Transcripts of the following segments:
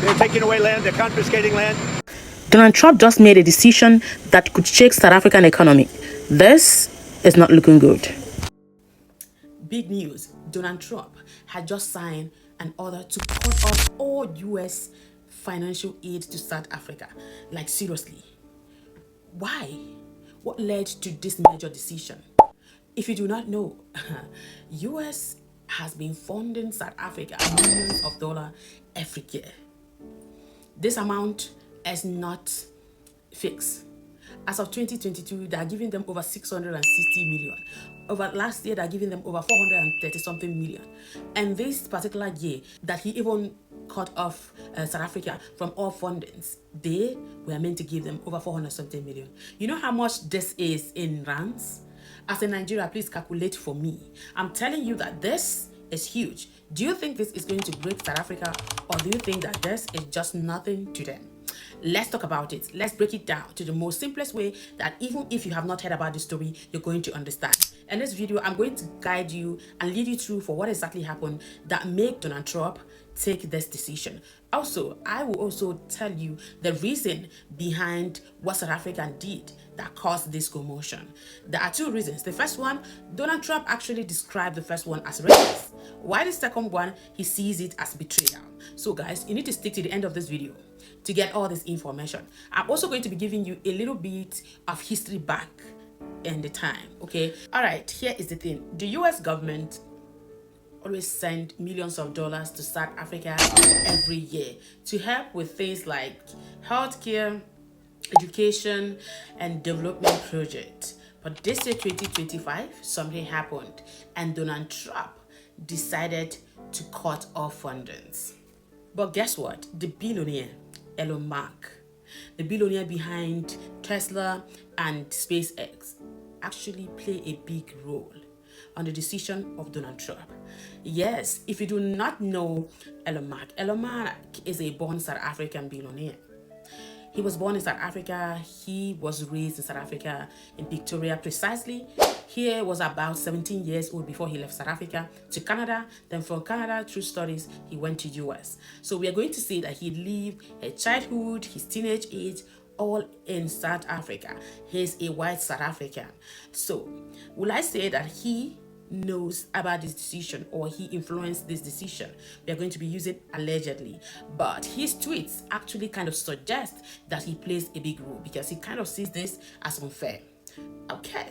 They're taking away land, they're confiscating land. Donald Trump just made a decision that could shake South African economy. This is not looking good. Big news. Donald Trump had just signed an order to cut off all U.S. financial aid to South Africa. Like, seriously. Why? What led to this major decision? If you do not know, U.S. has been funding South Africa millions of dollars every year. This amount is not fixed. As of 2022, they are giving them over 660 million. Over last year, they are giving them over 430 something million. And this particular year, that he even cut off South Africa from all fundings, they were meant to give them over 400 something million. You know how much this is in rands? As a Nigeria, please calculate for me. I'm telling you that this is huge. Do you think this is going to break South Africa, or do you think that this is just nothing to them? Let's talk about it. Let's break it down to the most simplest way that even if you have not heard about the story, you're going to understand. In this video, I'm going to guide you and lead you through for what exactly happened that made Donald Trump take this decision. Also, I will also tell you the reason behind what South Africa did that caused this commotion. There are two reasons. The first one, Donald Trump actually described the first one as racist, while the second one, he sees it as betrayal. So guys, you need to stick to the end of this video to get all this information. I'm also going to be giving you a little bit of history back in the time, okay? All right, here is the thing. The US government always send millions of dollars to South Africa every year to help with things like healthcare, education, and development projects. But this year, 2025, something happened, and Donald Trump decided to cut off fundings. But guess what? The billionaire, Elon Musk, the billionaire behind Tesla and SpaceX, actually play a big role on the decision of Donald Trump. Yes, if you do not know Elon Musk is a born South African billionaire. He was born in South Africa. He was raised in South Africa, in Pretoria precisely. He was about 17 years old before he left South Africa to Canada. Then from Canada, through studies, he went to US. So we are going to see that he lived his childhood, his teenage age, all in South Africa. He's a white South African. So will I say that he knows about this decision, or he influenced this decision? We are going to be using allegedly, but his tweets actually kind of suggest that he plays a big role because he kind of sees this as unfair. Okay,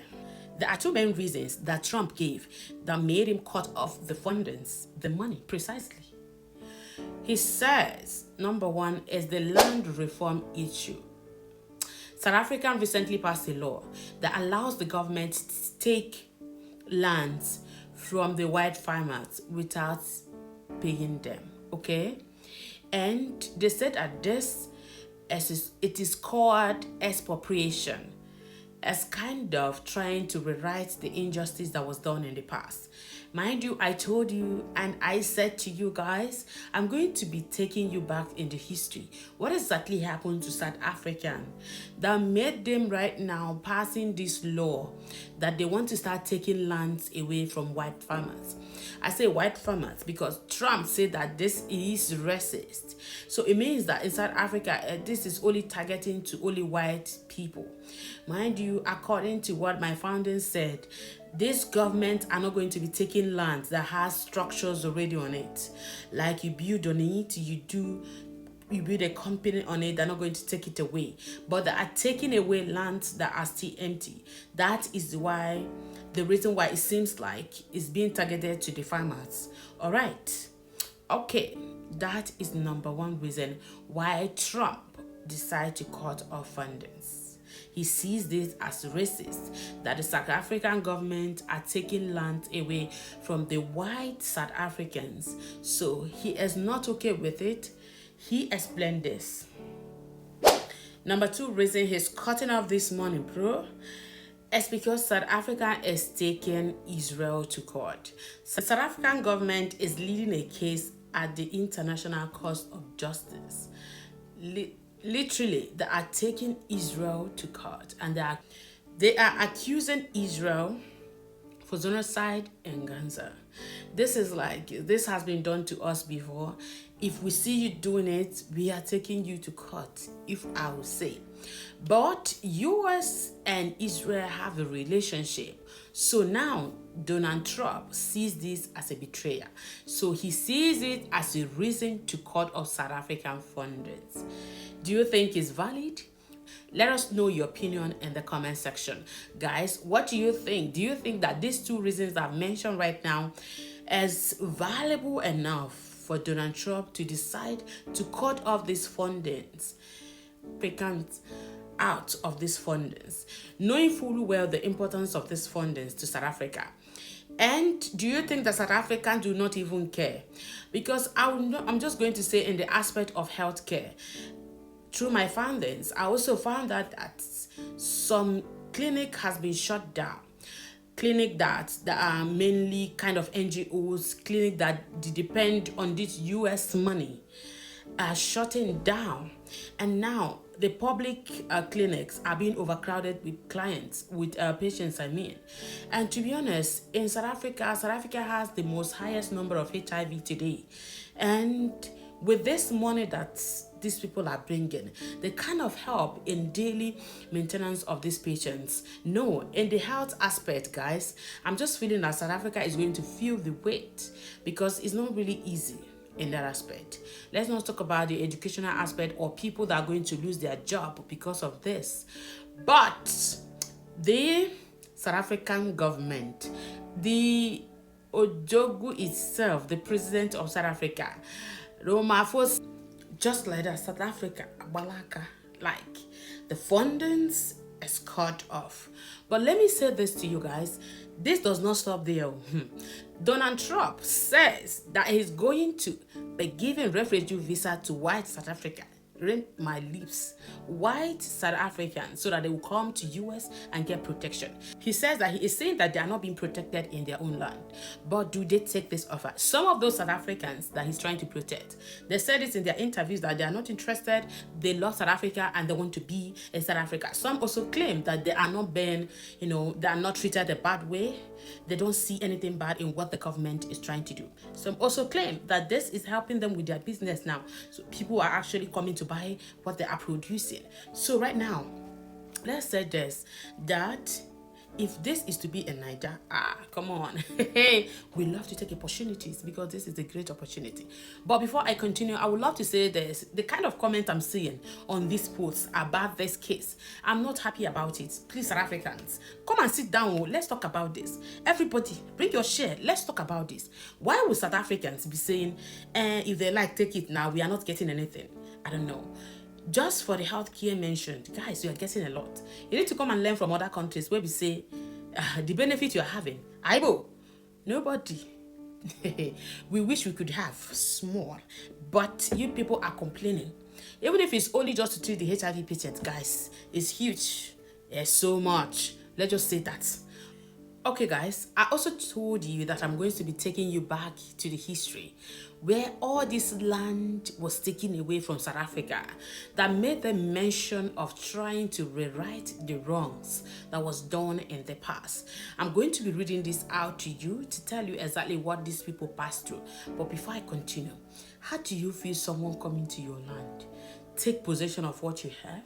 there are two main reasons that Trump gave that made him cut off the fundings, the money precisely. He says number one is the land reform issue. South Africa recently passed a law that allows the government to take lands from the white farmers without paying them, okay? And they said that this it is called expropriation, as kind of trying to rewrite the injustice that was done in the past. Mind you, I told you and I said to you guys, I'm going to be taking you back into history. What exactly happened to South African that made them right now passing this law that they want to start taking lands away from white farmers? I say white farmers because Trump said that this is racist. So it means that in South Africa, this is only targeting to only white people. Mind you, according to what my founders said, this government are not going to be taking land that has structures already on it. Like you build on it, you build a company on it, they're not going to take it away. But they are taking away lands that are still empty. That is why, the reason why it seems like it's being targeted to the farmers. All right. Okay, that is number one reason why Trump decided to cut off fundings. He sees this as racist, that the South African government are taking land away from the white South Africans. So he is not okay with it. He explained this. Number two reason he's cutting off this money, bro, is because South Africa is taking Israel to court. So South African government is leading a case at the International Court of Justice. Literally, they are taking Israel to court, and they are accusing Israel for genocide in Gaza. This is like, this has been done to us before. If we see you doing it, we are taking you to court, if I will say. But US and Israel have a relationship. So now Donald Trump sees this as a betrayal. So he sees it as a reason to cut off South African funders. Do you think it's valid? Let us know your opinion in the comment section. Guys, what do you think? Do you think that these two reasons I've mentioned right now is valuable enough for Donald Trump to decide to cut off these fundings, out of these fundings, knowing fully well the importance of these fundings to South Africa? And do you think that South Africans do not even care? Because I'm just going to say, in the aspect of healthcare, through my findings, I also found that some clinic has been shut down. Clinic that are mainly kind of NGOs, clinic that depend on this US money, are shutting down. And now the public clinics are being overcrowded with patients, I mean. And to be honest, in South Africa has the most highest number of HIV today. And with this money that these people are bringing, they kind of help in daily maintenance of these patients. No, in the health aspect, guys, I'm just feeling that South Africa is going to feel the weight, because it's not really easy in that aspect. Let's not talk about the educational aspect or people that are going to lose their job because of this. But the South African government, the Ojogu itself, the president of South Africa, Ramaphosa, just like that, South Africa, Balaka, like the fundings is cut off. But let me say this to you guys, this does not stop there. Donald Trump says that he's going to be giving refugee visa to white South Africa. Read my lips, white South Africans, so that they will come to US and get protection. He says that he is saying that they are not being protected in their own land. But do they take this offer? Some of those South Africans that he's trying to protect, they said it in their interviews that they are not interested, they love South Africa and they want to be in South Africa. Some also claim that they are not being, they are not treated a bad way. They don't see anything bad in what the government is trying to do. Some also claim that this is helping them with their business now. So people are actually coming to buy what they are producing. So right now, let's say this, that if this is to be in Niger, come on. We love to take opportunities, because this is a great opportunity. But before I continue, I would love to say this. The kind of comment I'm seeing on these posts about this case, I'm not happy about it. Please, South Africans, come and sit down. Let's talk about this. Everybody, bring your share. Let's talk about this. Why would South Africans be saying, if they like, take it now, we are not getting anything? I don't know. Just for the healthcare mentioned, guys, you are getting a lot. You need to come and learn from other countries where we say the benefit you are having. Aibo, nobody. We wish we could have small, but you people are complaining. Even if it's only just to treat the HIV patients, guys, it's huge. There's so much. Let's just say that. Okay, guys, I also told you that I'm going to be taking you back to the history where all this land was taken away from South Africa, that made them mention of trying to rewrite the wrongs that was done in the past. I'm going to be reading this out to you to tell you exactly what these people passed through. But before I continue, how do you feel someone coming to your land, take possession of what you have,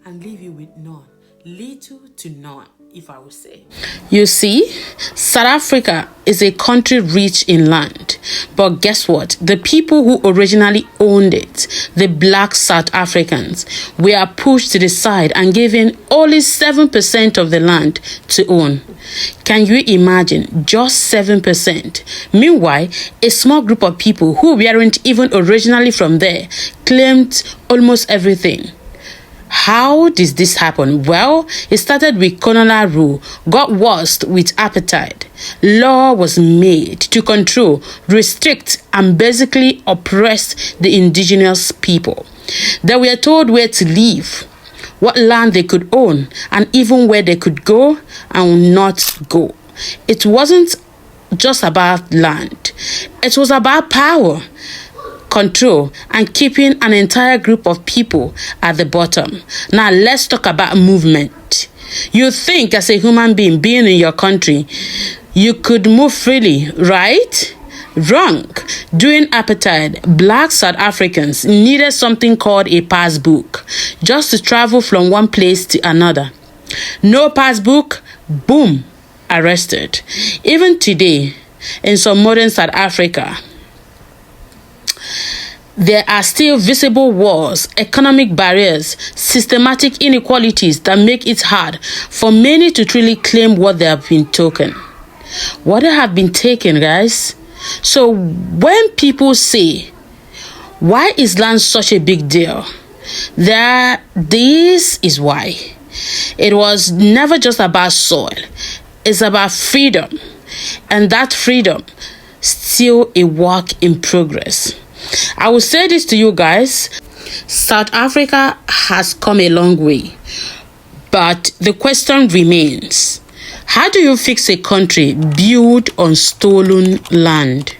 and leave you with none, little to none, if I would say? You see, South Africa is a country rich in land. But guess what? The people who originally owned it, the black South Africans, were pushed to the side and given only 7% of the land to own. Can you imagine? Just 7%. Meanwhile, a small group of people who weren't even originally from there claimed almost everything. How did this happen? Well, it started with colonial rule, got worse with apartheid. Law was made to control, restrict, and basically oppress the indigenous people. They were told where to live, what land they could own, and even where they could go and not go. It wasn't just about land. It was about power, control, and keeping an entire group of people at the bottom. Now let's talk about movement. You think as a human being in your country, you could move freely, right? Wrong. During apartheid, black South Africans needed something called a passbook just to travel from one place to another. No passbook, boom, arrested. Even today, in some modern South Africa, there are still visible wars, economic barriers, systematic inequalities that make it hard for many to truly claim what they have been taken. What they have been taken, guys. So when people say, why is land such a big deal? This is why. It was never just about soil. It's about freedom. And that freedom still a work in progress. I will say this to you guys. South Africa has come a long way. But the question remains, how do you fix a country built on stolen land?